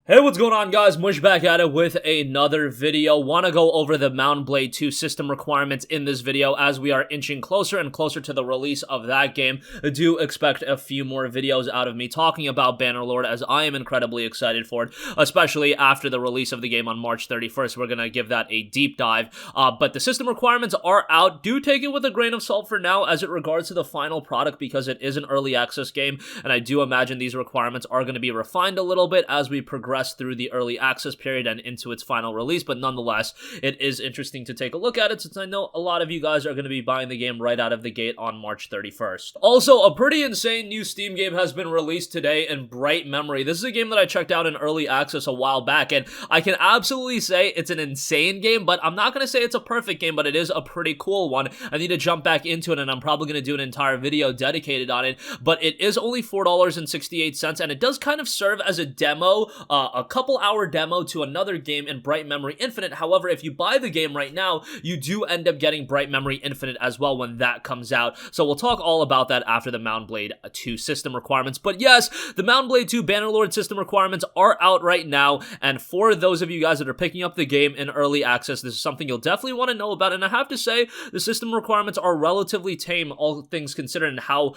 Hey, what's going on, guys? Mush back at it with another video. Want to go over the Mount & Blade 2 system requirements in this video as we are inching closer and closer to the release of that game. Do expect a few more videos out of me talking about Bannerlord, as I am incredibly excited for it, especially after the release of the game on March 31st. We're going to give that a deep dive, but the system requirements are out. Do take it with a grain of salt for now as it regards to the final product, because it is an early access game, and I do imagine these requirements are going to be refined a little bit as we progress through the early access period and into its final release, but nonetheless, it is interesting to take a look at it, since I know a lot of you guys are going to be buying the game right out of the gate on March 31st. Also, a pretty insane new Steam game has been released today in Bright Memory. This is a game that I checked out in early access a while back, and I can absolutely say it's an insane game, but I'm not going to say it's a perfect game, but it is a pretty cool one. I need to jump back into it, and I'm probably going to do an entire video dedicated on it, but it is only $4.68, and it does kind of serve as a demo, a couple hour demo to another game in Bright Memory Infinite. However, if you buy the game right now, you do end up getting Bright Memory Infinite as well when that comes out. So we'll talk all about that after the Mount & Blade 2 system requirements. But yes, the Mount & Blade 2 Bannerlord system requirements are out right now, and for those of you guys that are picking up the game in early access, this is something you'll definitely want to know about. And I have to say, the system requirements are relatively tame, all things considered, and how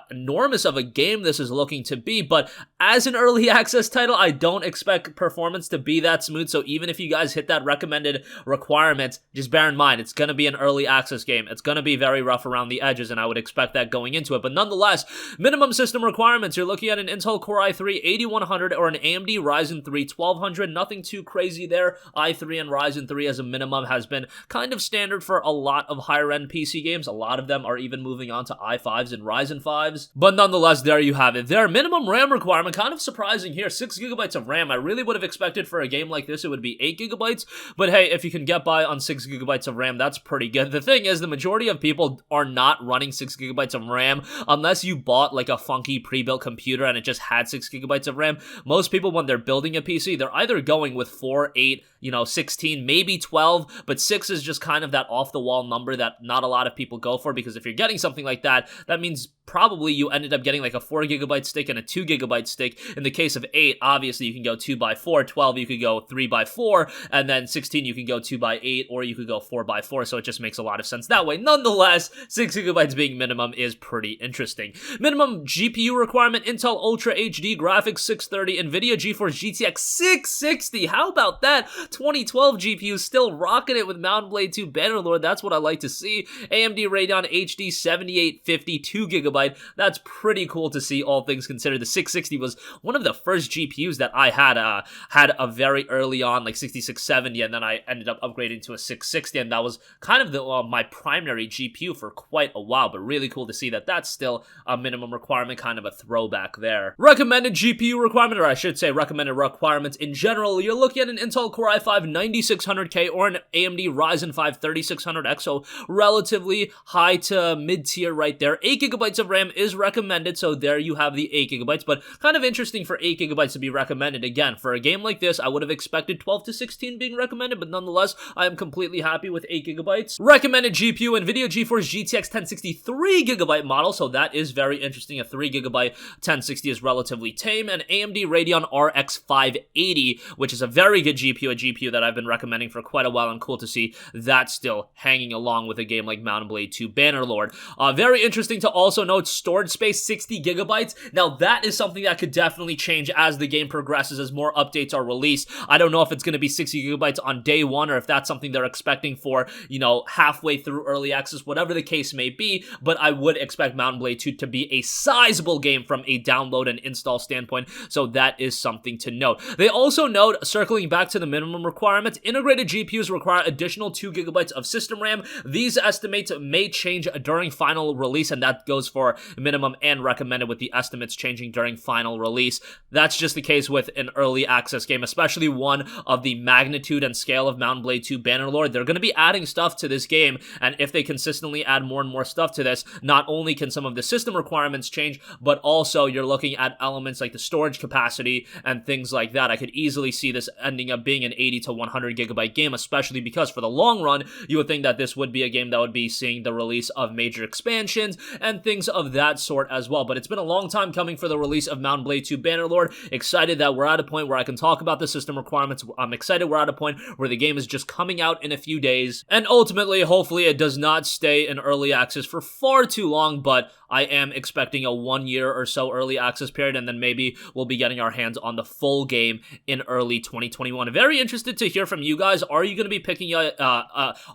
enormous of a game this is looking to be. But as an early access title, I don't expect performance to be that smooth, so even if you guys hit that recommended requirements, just bear in mind, it's going to be an early access game. It's going to be very rough around the edges, and I would expect that going into it. But nonetheless, minimum system requirements, you're looking at an Intel Core i3 8100 or an AMD Ryzen 3 1200. Nothing too crazy there. i3 and Ryzen 3 as a minimum has been kind of standard for a lot of higher end PC games. A lot of them are even moving on to i5s and Ryzen 5s, but nonetheless, there you have it. Their minimum RAM requirement, kind of surprising here, 6 gigabytes of RAM. I really would have expected for a game like this it would be 8 gigabytes, but hey, if you can get by on 6 gigabytes of RAM, that's pretty good. The thing is, the majority of people are not running 6 gigabytes of RAM unless you bought like a funky pre-built computer and it just had 6 gigabytes of RAM. Most people, when they're building a PC, they're either going with 4, 8, 16, maybe 12, but 6 is just kind of that off-the-wall number that not a lot of people go for, because if you're getting something like that, that means probably you ended up getting like a 4 gigabyte stick and a 2 gigabyte stick. In the case of 8, obviously you can go 2x4, 12 you could go 3x4, and then 16 you can go 2x8, or you could go 4x4, so it just makes a lot of sense that way. Nonetheless, 6 gigabytes being minimum is pretty interesting. Minimum GPU requirement, Intel Ultra HD graphics 630, NVIDIA GeForce GTX 660, how about that? 2012 GPU still rocking it with Mount & Blade 2 Bannerlord, that's what I like to see. AMD Radeon HD 7850, 2 gigabyte, that's pretty cool to see, all things considered. The 660 was one of the first GPUs that I had a very early on, like 6670, and then I ended up upgrading to a 660, and that was kind of my primary GPU for quite a while, but really cool to see that that's still a minimum requirement, kind of a throwback there. Recommended GPU requirement, or I should say recommended requirements in general, you're looking at an Intel Core i5 9600K or an AMD Ryzen 5 3600X, so relatively high to mid-tier right there. 8 gigabytes of RAM is recommended, so there you have the 8 gigabytes, but kind of interesting for 8 gigabytes to be recommended. Again, for a game like this, I would have expected 12 to 16 being recommended, but nonetheless, I am completely happy with 8 gigabytes. Recommended GPU, NVIDIA GeForce GTX 1060 3 gigabyte model, so that is very interesting. A 3 gigabyte 1060 is relatively tame, and AMD Radeon RX 580, which is a very good GPU, a GPU that I've been recommending for quite a while, and cool to see that still hanging along with a game like Mount & Blade 2 Bannerlord. Very interesting to also note, storage space 60 gigabytes. Now that is something that could definitely change as the game progresses, as more updates are released. I don't know if it's going to be 60 gigabytes on day one, or if that's something they're expecting for, halfway through early access, whatever the case may be, but I would expect Mount & Blade 2 to be a sizable game from a download and install standpoint, so that is something to note. They also note, circling back to the minimum requirements, integrated GPUs require additional 2 gigabytes of system RAM. These estimates may change during final release, and that goes for minimum and recommended, with the estimates changing during final release. That's just the case with an early access game, especially one of the magnitude and scale of Mount & Blade 2 Bannerlord. They're going to be adding stuff to this game, and if they consistently add more and more stuff to this, not only can some of the system requirements change, but also you're looking at elements like the storage capacity and things like that. I could easily see this ending up being an 80 to 100 gigabyte game, especially because for the long run, you would think that this would be a game that would be seeing the release of major expansions and things things of that sort as well. But it's been a long time coming for the release of Mount & Blade 2 Bannerlord. Excited that we're at a point where I can talk about the system requirements. I'm excited we're at a point where the game is just coming out in a few days. And ultimately, hopefully, it does not stay in early access for far too long, but I am expecting a 1 year or so early access period, and then maybe we'll be getting our hands on the full game in early 2021. Very interested to hear from you guys. Are you going to be picking up?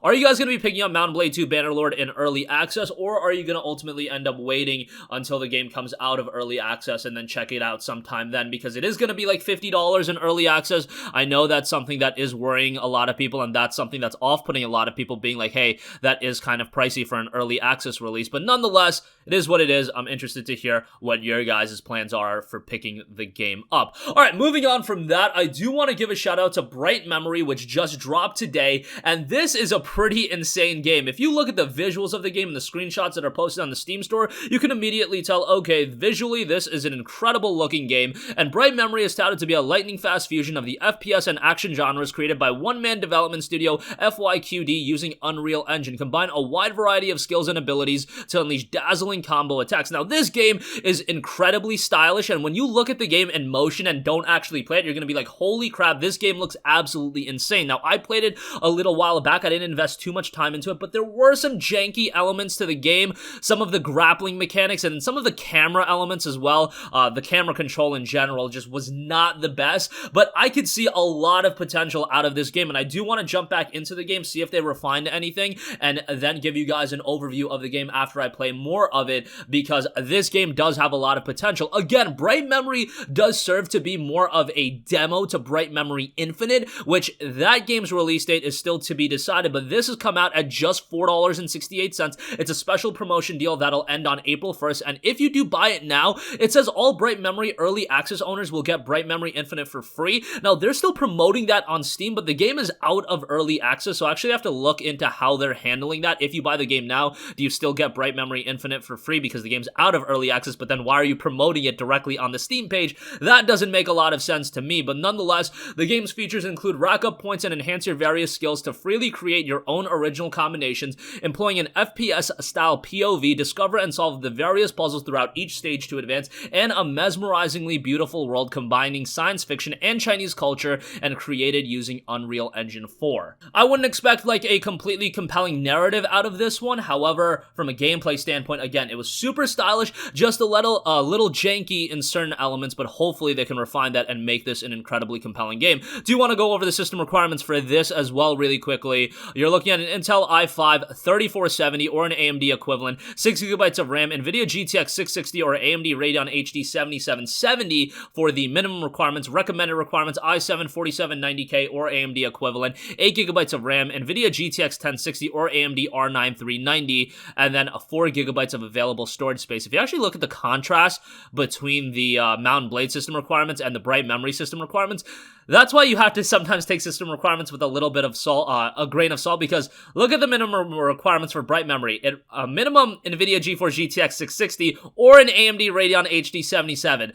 Are you guys going to be picking up Mount & Blade 2 Bannerlord in early access, or are you going to ultimately end up waiting until the game comes out of early access and then check it out sometime then? Because it is going to be like $50 in early access. I know that's something that is worrying a lot of people, and that's something that's off-putting a lot of people, being like, hey, that is kind of pricey for an early access release. But nonetheless, it is what it is. I'm interested to hear what your guys' plans are for picking the game up. All right, moving on from that, I do want to give a shout out to Bright Memory, which just dropped today, and this is a pretty insane game. If you look at the visuals of the game and the screenshots that are posted on the Steam store, you can immediately tell, okay, visually this is an incredible looking game, and Bright Memory is touted to be a lightning-fast fusion of the FPS and action genres created by one-man development studio FYQD using Unreal Engine. Combine a wide variety of skills and abilities to unleash dazzling combo attacks. Now, this game is incredibly stylish, and when you look at the game in motion and don't actually play it, you're going to be like, holy crap, this game looks absolutely insane. Now, I played it a little while back. I didn't invest too much time into it, but there were some janky elements to the game, some of the grappling mechanics, and some of the camera elements as well. The camera control in general just was not the best, but I could see a lot of potential out of this game, and I do want to jump back into the game, see if they refined anything, and then give you guys an overview of the game after I play more of it, because this game does have a lot of potential. Again, Bright Memory does serve to be more of a demo to Bright Memory Infinite, which that game's release date is still to be decided, but this has come out at just $4.68. It's a special promotion deal that'll end on April 1st, and if you do buy it now, it says all Bright Memory early access owners will get Bright Memory Infinite for free. Now, they're still promoting that on Steam, but the game is out of early access, so I actually have to look into how they're handling that. If you buy the game now, do you still get Bright Memory Infinite for free because the game's out of early access, but then why are you promoting it directly on the Steam page? That doesn't make a lot of sense to me, but nonetheless, the game's features include rack up points and enhance your various skills to freely create your own original combinations, employing an FPS-style POV, discover and solve the various puzzles throughout each stage to advance, and a mesmerizingly beautiful world combining science fiction and Chinese culture and created using Unreal Engine 4. I wouldn't expect like a completely compelling narrative out of this one. However, from a gameplay standpoint, again, it was super stylish, just a little janky in certain elements, but hopefully they can refine that and make this an incredibly compelling game. Do you want to go over the system requirements for this as well really quickly? You're looking at an Intel i5 3470 or an AMD equivalent, 6GB of RAM, NVIDIA GTX 660 or AMD Radeon HD 7770 for the minimum requirements, recommended requirements, i7 4790K or AMD equivalent, 8GB of RAM, NVIDIA GTX 1060 or AMD R9 390, and then 4GB of available storage space. If you actually look at the contrast between the Mount & Blade system requirements and the Bright Memory system requirements, that's why you have to sometimes take system requirements with a little bit of salt, a grain of salt, because look at the minimum requirements for Bright Memory. A minimum NVIDIA GeForce GTX 660 or an AMD Radeon HD 70.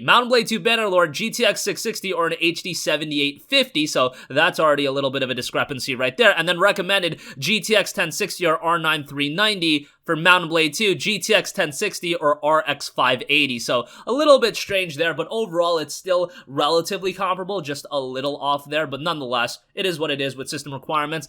Mount & Blade 2 Bannerlord, GTX 660 or an HD 7850, so that's already a little bit of a discrepancy right there. And then recommended GTX 1060 or R9 390 for Mount & Blade 2, GTX 1060 or RX 580. So a little bit strange there, but overall it's still relatively comparable, just a little off there, but nonetheless, it is what it is with system requirements.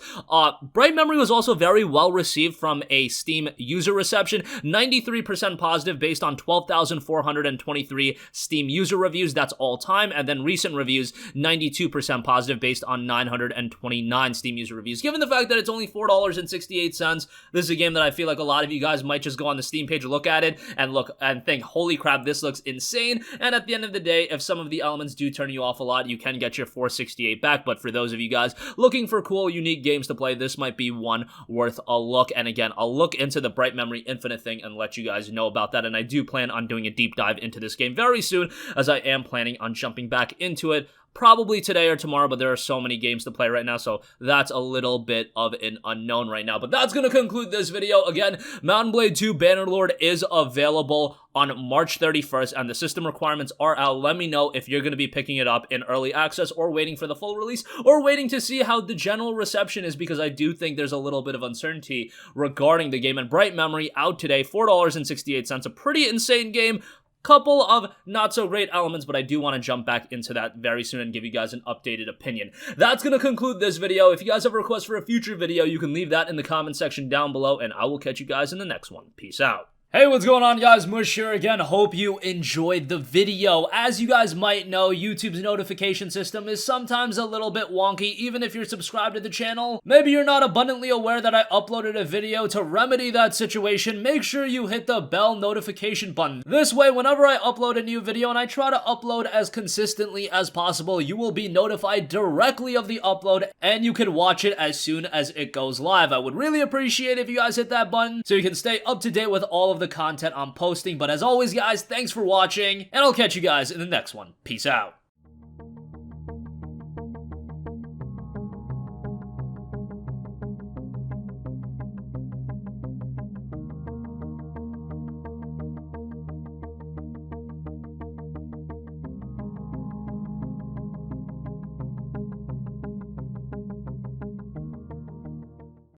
Bright Memory was also very well received from a Steam user reception, 93% positive based on 12,423 Steam user reviews, that's all time, and then recent reviews, 92% positive based on 929 Steam user reviews. Given the fact that it's only $4.68, this is a game that I feel like a lot of you guys might just go on the Steam page, look at it, and look and think, holy crap, this looks insane. And at the end of the day, if some of the elements do turn you off a lot, you can get your $4.68 back. But for those of you guys looking for cool, unique games to play, this might be one worth a look. And again, I'll look into the Bright Memory Infinite thing and let you guys know about that. And I do plan on doing a deep dive into this game game very soon, as I am planning on jumping back into it probably today or tomorrow, but there are so many games to play right now, so that's a little bit of an unknown right now. But that's gonna conclude this video. Again, Mount and Blade 2 Bannerlord is available on March 31st, and the system requirements are out. Let me know if you're going to be picking it up in early access, or waiting for the full release, or waiting to see how the general reception is, because I do think there's a little bit of uncertainty regarding the game. And Bright Memory out today, $4.68, a pretty insane game. Couple of not so great elements, but I do want to jump back into that very soon and give you guys an updated opinion. That's going to conclude this video. If you guys have a request for a future video, you can leave that in the comment section down below, and I will catch you guys in the next one. Peace out. Hey, what's going on, guys? Mush here again. Hope you enjoyed the video. As you guys might know, YouTube's notification system is sometimes a little bit wonky, even if you're subscribed to the channel. Maybe you're not abundantly aware that I uploaded a video. To remedy that situation, make sure you hit the bell notification button. This way, whenever I upload a new video, and I try to upload as consistently as possible, you will be notified directly of the upload, and you can watch it as soon as it goes live. I would really appreciate if you guys hit that button so you can stay up to date with all of the content I'm posting. But as always, guys, thanks for watching, and I'll catch you guys in the next one. Peace out.